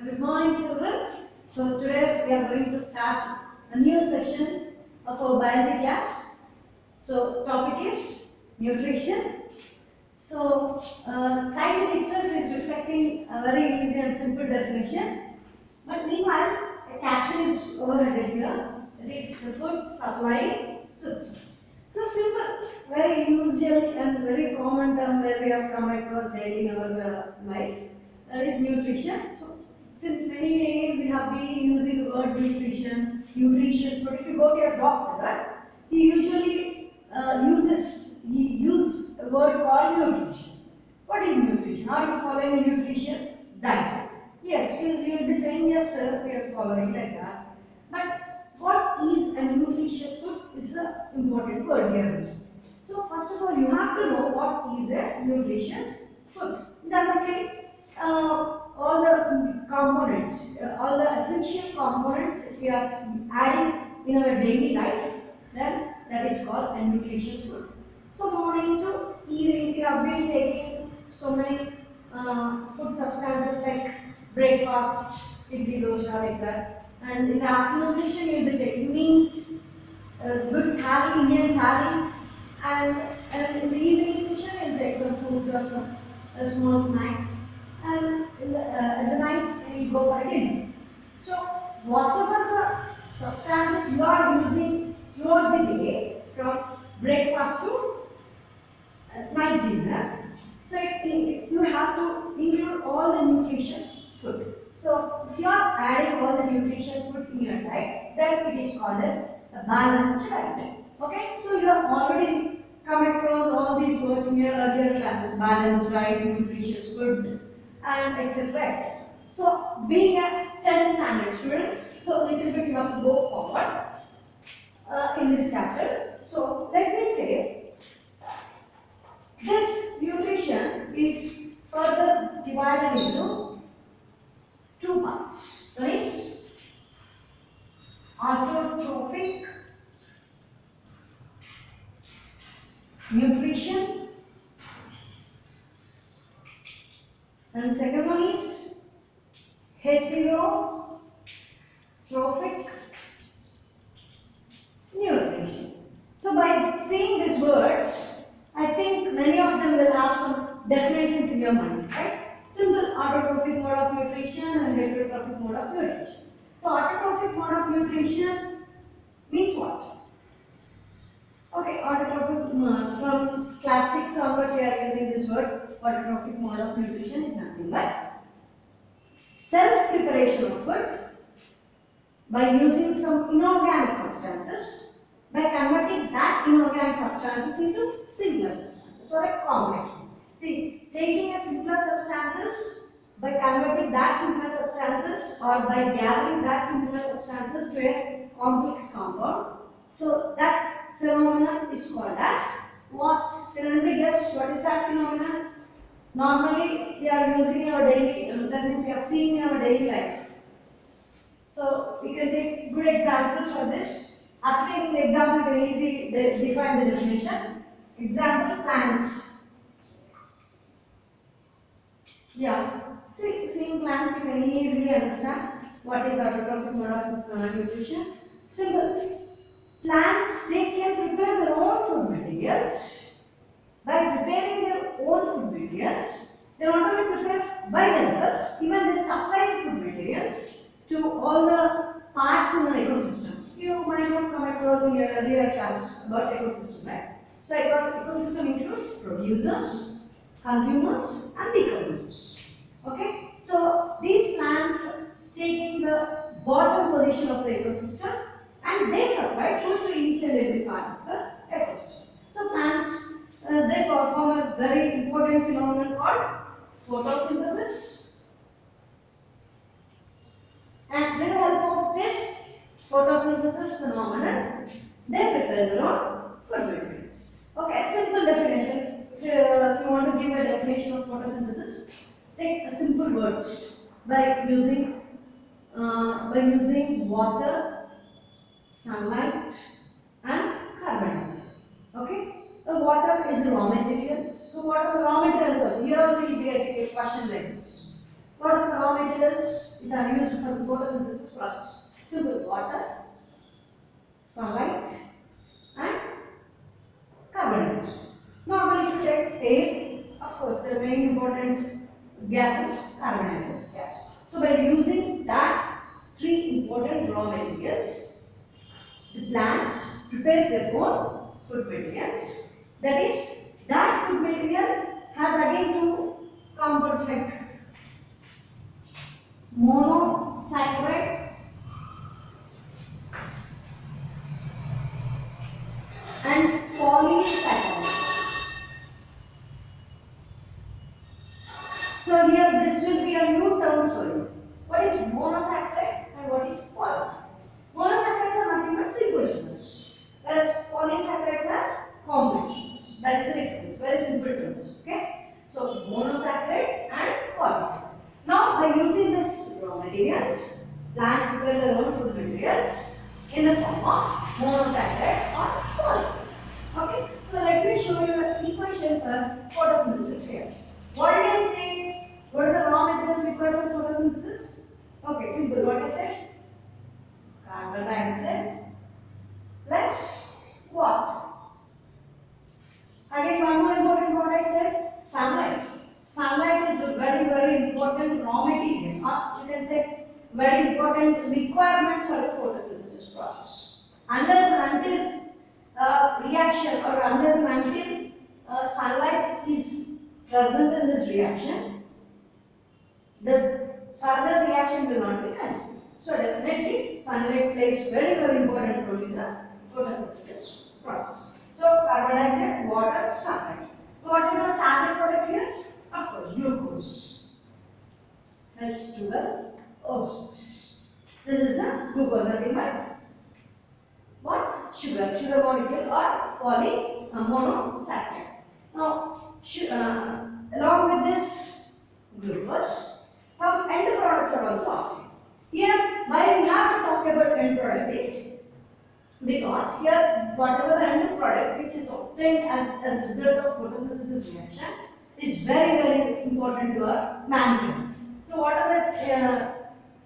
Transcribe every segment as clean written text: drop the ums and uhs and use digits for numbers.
Good morning, children. So today we are going to start a new session of our biology class. So topic is nutrition. So title itself is reflecting a very easy and simple definition. But meanwhile, a caption is overheaded here. That is the food supply system. So simple, very usual and very common term where we have come across daily in our life. That is nutrition. So since many days we have been using the word nutrition, nutritious. But if you go to your doctor, he usually he use a word called nutrition. What is nutrition? Are you following a nutritious diet? Yes, you'll be saying yes, sir. We are following like that. But what is a nutritious food is an important word here. So first of all, you have to know what is a nutritious food. Generally, all the components, all the essential components, if we are adding in our daily life, then that is called a nutritious food. So morning to evening, we have been taking so many food substances like breakfast, idli, dosha, like that. And in the afternoon session, you will be taking meals, good thali, Indian thali, and in the evening session, you will take some fruits or some small snacks. And at the night, you will go for dinner. So, whatever the substances you are using throughout the day, from breakfast to night dinner, so you have to include all the nutritious food. So if you are adding all the nutritious food in your diet, then it is called as a balanced diet. Okay, so you have already come across all these words in your earlier classes: balanced diet, nutritious food, and etc. etc. So being a 10th standard students, so a little bit you have to go forward in this chapter. So let me say, this nutrition is further divided into two parts. That is autotrophic nutrition, and second one is heterotrophic nutrition. So by seeing these words, I think many of them will have some definitions in your mind, right? Simple: autotrophic mode of nutrition and heterotrophic mode of nutrition. So autotrophic mode of nutrition means what? Okay, autotrophic from class 6 onwards we are using this word. Autotrophic mode of nutrition is nothing but self-preparation of food by using some inorganic substances, by converting that inorganic substances into simpler substances or a complex. See, taking a simpler substances, by converting that simpler substances or by gathering that simpler substances to a complex compound. So that phenomenon is called as what? Can anybody guess what is that phenomenon? Normally we are using in our daily, that means we are seeing in our daily life. So we can take good examples for this. After taking the example, you can easily define the definition. Example: plants. Yeah. See, seeing plants, you can easily understand what is autotrophic mode of nutrition. Simple. Plants, they can prepare their own food materials. By preparing their own food materials, they not only prepare by themselves, even they supply the food materials to all the parts in an ecosystem. You might have come across in your earlier class about ecosystem, right? So ecosystem includes producers, consumers, and decomposers. Okay? So these plants taking the bottom position of the ecosystem, and they supply food to each and every part of the ecosystem. So plants, they perform a very important phenomenon called photosynthesis. And with the help of this photosynthesis phenomenon, they prepare their own food materials. Okay, simple definition. If you want to give a definition of photosynthesis, take a simple words by using water, sunlight, and carbon dioxide. Okay, the water is the raw materials. So what are the raw materials also? Here also you will get a question like this. What are the raw materials which are used for the photosynthesis process? Simple: water, sunlight, and carbon dioxide. Normally, if you take air, of course, the main important gas is carbon dioxide gas. So, by using that three important raw materials, the plants prepare their own food materials. That is, that food material has again two compounds like monosaccharide and polysaccharide. So here this will be a new terms for you. What is monosaccharide and what is poly? Monosaccharides are nothing but simple sugars, whereas polysaccharides are complex sugars. That is the difference. Very simple terms. Okay. So monosaccharide and polysaccharide. Now by using this raw materials, plants prepare their own food materials in the form of monosaccharide or poly. Okay. So let me show you an equation for photosynthesis here. What did I say? What are the raw materials required for photosynthesis? Okay, simple. What I said? Carbon dioxide plus what? Again, one more important what I said, sunlight. Sunlight is a very, very important raw material, or you can say very important requirement for the photosynthesis process. Unless and until reaction or unless and until sunlight is present in this reaction, the further reaction will not be continued. So definitely sunlight plays very, very important role in the photosynthesis process. So carbon dioxide, water, sunlight. What is our target product here? Of course, glucose. H12O6. This is a glucose, nothing but what? Sugar molecule or monosaccharide. Now, along with this glucose, some end products are also obtained. Here, why we have to talk about end product is because here, whatever the end product which is obtained as a result of photosynthesis reaction is very, very important to our mankind. So, what are the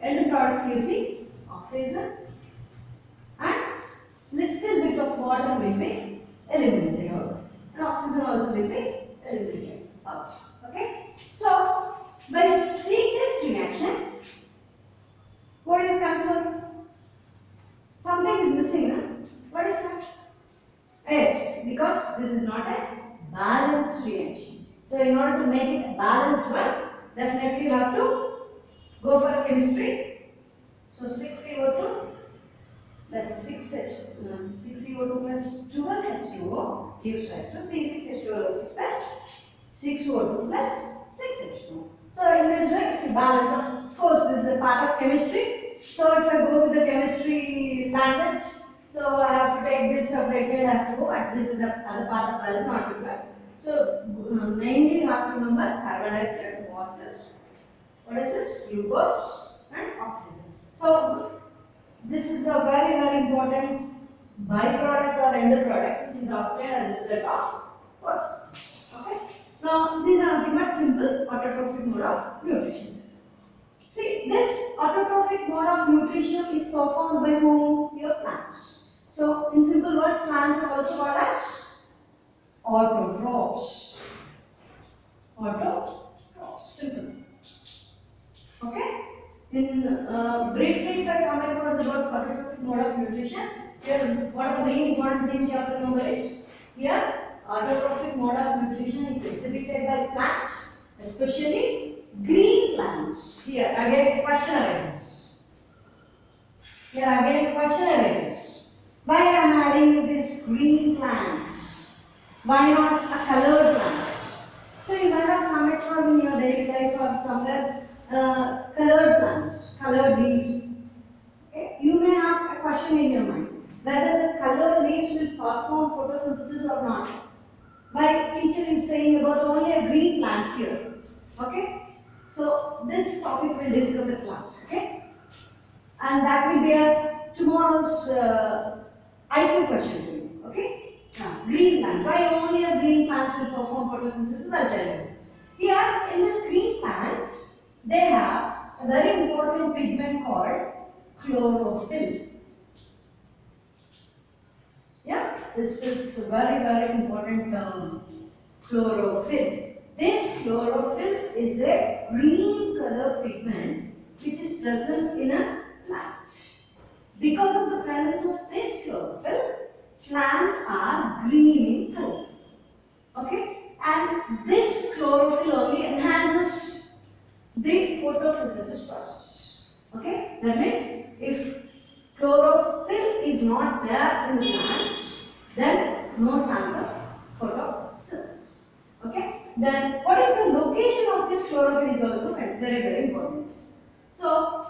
end products you see? Oxygen and little bit of water will be eliminated out, and oxygen also will be eliminated out. Okay. So, when you see this reaction, what do you confirm? Something is missing. Huh? What is that? Yes, because this is not a balanced reaction. So, in order to make it a balanced one, definitely you have to go for chemistry. So, 6CO2 plus 6CO2 plus 12H2O gives rise to C6H12O6 plus 6O2 plus 6H2O. So, in this way, if you balance, of course, this is a part of chemistry. So, if I go with the chemistry language, so I have to take this separately, I have to go, and this is as a part of biology, not required. So, mainly you have to remember carbon dioxide, water, what is this? Glucose and oxygen. So, this is a very, very important byproduct or end product which is obtained as a result of photosynthesis. Okay. Now, these are nothing but simple autotrophic mode of nutrition. See, this autotrophic mode of nutrition is performed by whom? Your plants. So, in simple words, plants are also called as autotrophs. Autotrophs, simple. Okay. In briefly, if I comment was about autotrophic mode of nutrition, here what are the main important things you have to remember is here autotrophic mode of nutrition is exhibited by plants, especially green plants. Here again question arises. Here again question arises. Why I am adding this green plants? Why not a colored plants? So you might have come across in your daily life or somewhere colored plants, colored leaves. Okay? You may have a question in your mind whether the colored leaves will perform photosynthesis or not. My teacher is saying about only a green plants here. Okay? So this topic we'll discuss at last. Okay? And that will be a tomorrow's IQ question to you. Okay? Now, green plants. Why only a green plants will perform photosynthesis? I'll tell you. Here in this green plants, they have a very important pigment called chlorophyll. Yeah, this is a very important term, chlorophyll. This chlorophyll is a green color pigment which is present in a plant. Because of the presence of this chlorophyll, plants are green in color. Okay, and this chlorophyll only enhances the photosynthesis process. Okay, that means if chlorophyll is not there in the plants, then no chance of photosynthesis. Okay, then what is the location of this chlorophyll is also very important. So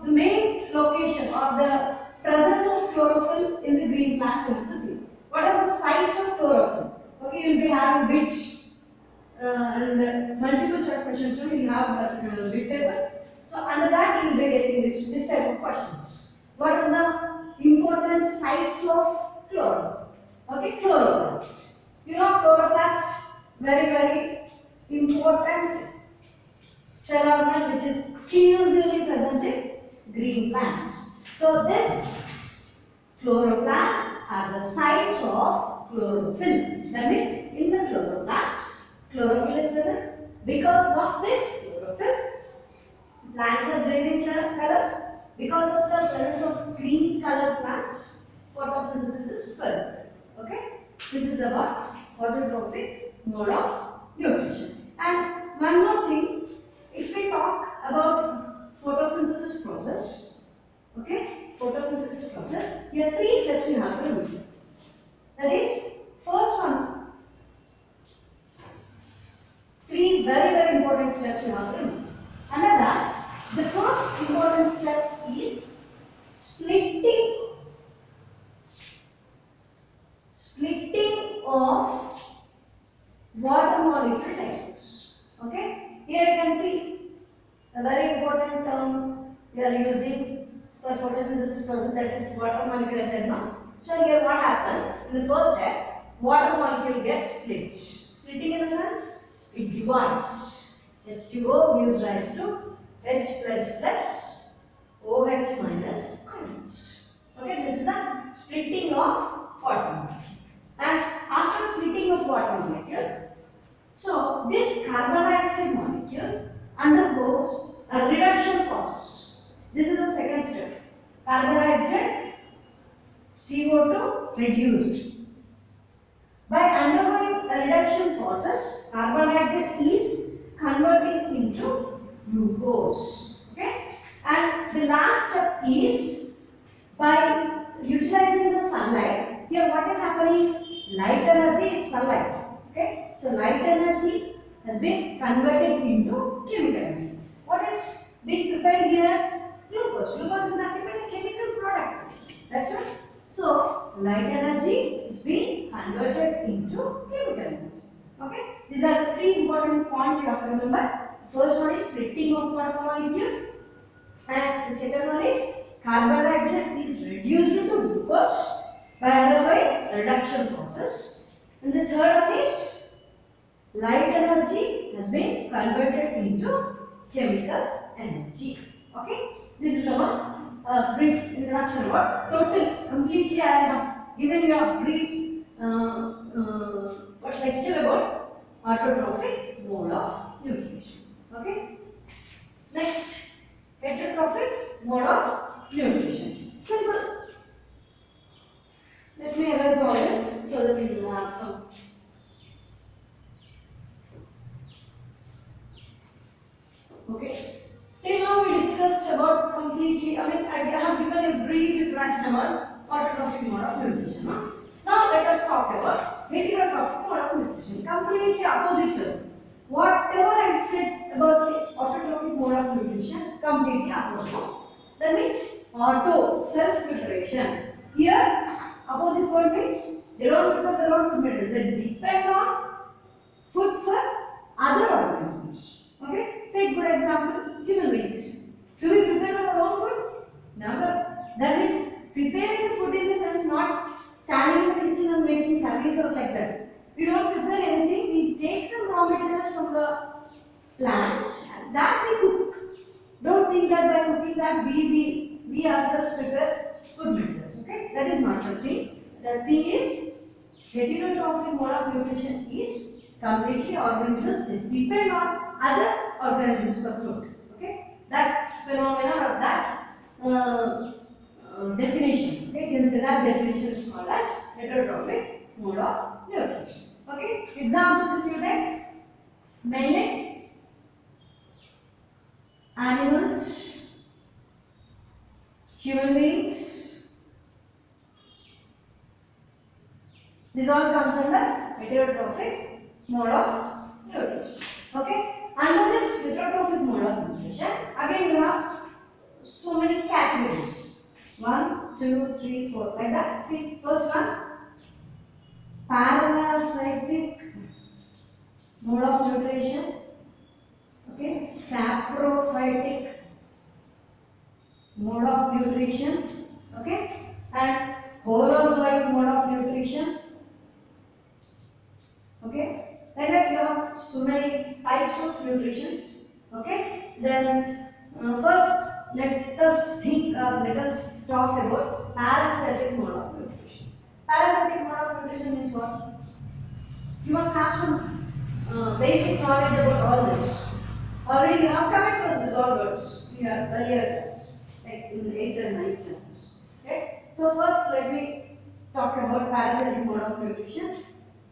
the main location or the presence of chlorophyll in the green plant will be the same. What are the sites of chlorophyll? Okay, you will be having bits and multiple choice questions. So you have a bit paper. So under that you will be getting this type of questions. What are the important sites of chlorophyll? Okay, chloroplast. You know chloroplast, very important cell organ which is exclusively present in green plants. So this chloroplast are the sites of chlorophyll. That means in the chloroplast, chlorophyll is present. Because of this chlorophyll, plants are green in color. Because of the presence of green color plants, photosynthesis is further. Okay, this is about autotrophic mode of nutrition. And one more thing, if we talk about photosynthesis process, okay, photosynthesis process, here are 3 steps you have to do. That is, first one, 3 very important steps you have to do. Under that, the first important step is splitting of water molecule types. Okay, here you can see a very important term we are using for photosynthesis process, that is water molecule, I said no. So here what happens, in the first step, water molecule gets split. Splitting in the sense, it divides. H2O gives rise to H++ OH minus ions. Okay, this is the splitting of water molecule. And after splitting of water molecule, so this carbon dioxide molecule undergoes a reduction process. This is the second step. Carbon dioxide, CO2 reduced. By undergoing a reduction process, carbon dioxide is converting into glucose. Okay? And the last step is by utilizing the sunlight. Here what is happening? Light energy is sunlight. Okay? So light energy has been converted into chemical energy. What is being prepared here? Glucose. Glucose is nothing but a chemical product. That's right. So light energy is being converted into chemical energy. Okay? These are the 3 important points you have to remember. First one is splitting of water molecule, and the second one is carbon dioxide is reduced into glucose by undergoing a reduction process, and the third one is light energy has been converted into chemical energy. Okay, this is our brief introduction about total. Completely, I have given you a brief lecture about autotrophic mode of nutrition. Okay. Next, heterotrophic mode of nutrition. Simple. Let me erase all this so that you will have some. Okay. Till now we discussed about completely, I have given a brief introduction about autotrophic mode of nutrition. Huh? Now let us talk about heterotrophic mode of nutrition. Completely opposite. Whatever I said about the autotrophic mode of nutrition, completely opposite. That means auto, self-preparation. Here, opposite point means they don't prepare their own food materials. They depend on food for other organisms. Okay? Take good example, human beings. Do we prepare our own food? Never. That means preparing the food in the sense not standing in the kitchen and making curries or like that. We don't prepare anything. We take some raw materials from the plants and that we cook. Don't think that by cooking that we ourselves prepare food materials. Okay, that is not the thing. The thing is heterotrophic mode of nutrition is completely organisms that depend on other organisms for food. Okay, that phenomenon or that definition. Okay, you can say that definition is called as heterotrophic mode of nutrition. Okay, examples if you take mainly animals, human beings. This all comes under heterotrophic mode of nutrition. Okay, under this heterotrophic mode of nutrition, again you have so many categories. 1, 2, 3, 4, like that. See, first one, parasitic mode of nutrition. Okay, saprophytic mode of nutrition. Okay, and holozoic mode of nutrition. Okay, like that you have so many types of nutritions. Okay, then first let us think let us talk about parasitic mode of nutrition. Parasitic mode of nutrition means what? You must have some basic knowledge about all this. Already you have come across these all words in your earlier classes, like in 8th and 9th classes. Okay, so first let me talk about parasitic mode of nutrition.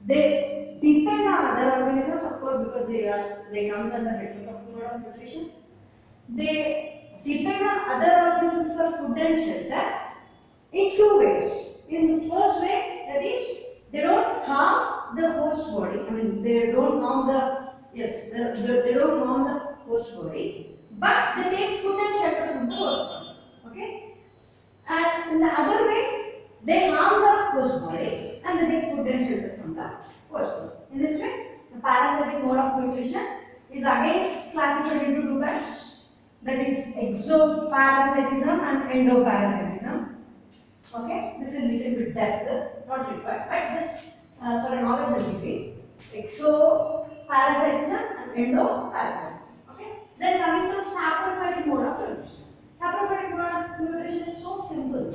They depend on other organisms, of course, because they comes under heterotrophic mode of nutrition. They depend on other organisms for food and shelter in two ways. In first way, that is, they don't harm the host body. I mean, they don't harm they don't harm the host body, but they take food and shelter from the host body. Okay, and in the other way, they harm the host body and they take food and shelter from the host body. In this way, the parasitic mode of nutrition is again classified into two types. That is exoparasitism and endoparasitism. Okay, this is a little bit depth, not required, but just for a knowledge of degree. Exoparasitism and endoparasitism. Okay, then coming to saprophytic mode of nutrition. Saprophytic mode of nutrition is so simple.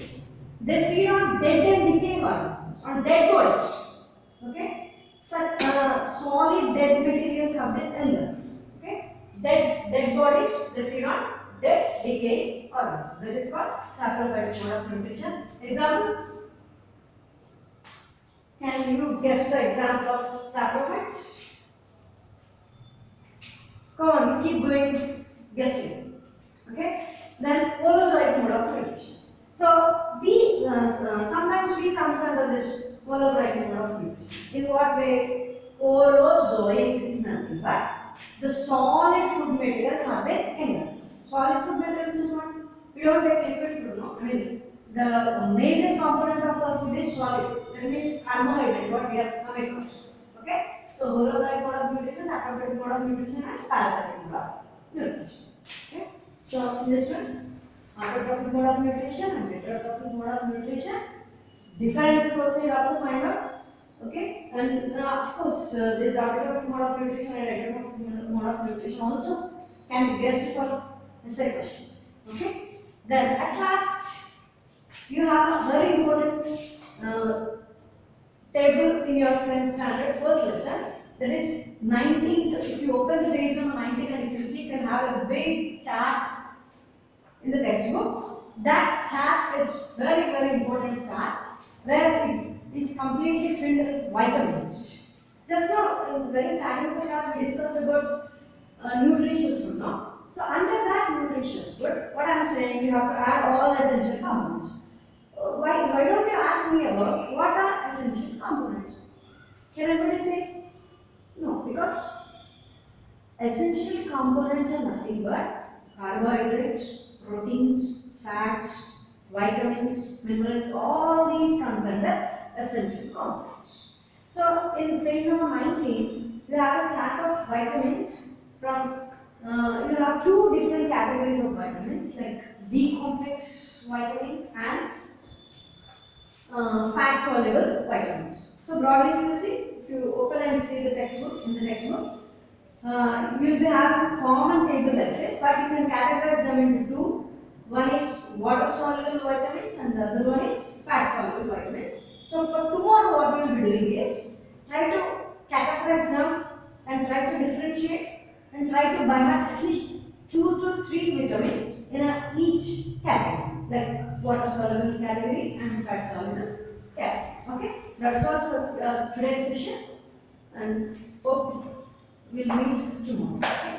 They feed on dead and decaying organisms, on dead bodies. Okay, such solid dead materials have been enough. Okay, dead bodies, they feed on dead decaying organisms. That is called saprophytic mode of nutrition. Example. Can you guess the example of saprophytes? Come on, you keep going guessing. Okay. Then holozoic mode of nutrition. So we sometimes we comes under this holozoic mode of nutrition. In what way? Holozoic is nothing but the solid food materials have been engulfed. Solid food materials means what? We don't take liquid food, no? I mean, the major component of our food is solid. That means carbohydrate, what we have come across. Okay? So, holozoic mode of nutrition, saprophytic mode of nutrition, and parasitic mode of nutrition. Okay? So, in this one, autotrophic mode of nutrition and heterotrophic mode of nutrition. Differences also you have to find out. Okay? And of course, this autotrophic mode of nutrition and heterotrophic mode of nutrition also can be guessed for the second question. Okay? Then, at last, you have a very important table in your 10th standard first lesson, that is 19th. If you open the page number 19 and if you see, you can have a big chart in the textbook. That chart is very important chart where it is completely filled with vitamins. Just now in the very starting of the class we discussed about nutritious food. No? So under that nutritious food, what I am saying, you have to add all essential components. Why don't you ask me about what are essential components? Can anybody say? No, because essential components are nothing but carbohydrates, proteins, fats, vitamins, minerals, all these comes under essential components. So in page number 19, you have a chart of vitamins from, you have two different categories of vitamins like B complex vitamins and fat soluble vitamins. So broadly if you see, if you open and see the textbook, in the textbook, you'll be having a common table like this, but you can categorize them into two. One is water soluble vitamins and the other one is fat soluble vitamins. So for tomorrow what we will be doing is try to categorize them and try to differentiate and try to buy at least 2 to 3 vitamins in each category, like water soluble category and fat soluble category. Okay, that's all for today's session, and hope we'll meet tomorrow. Okay?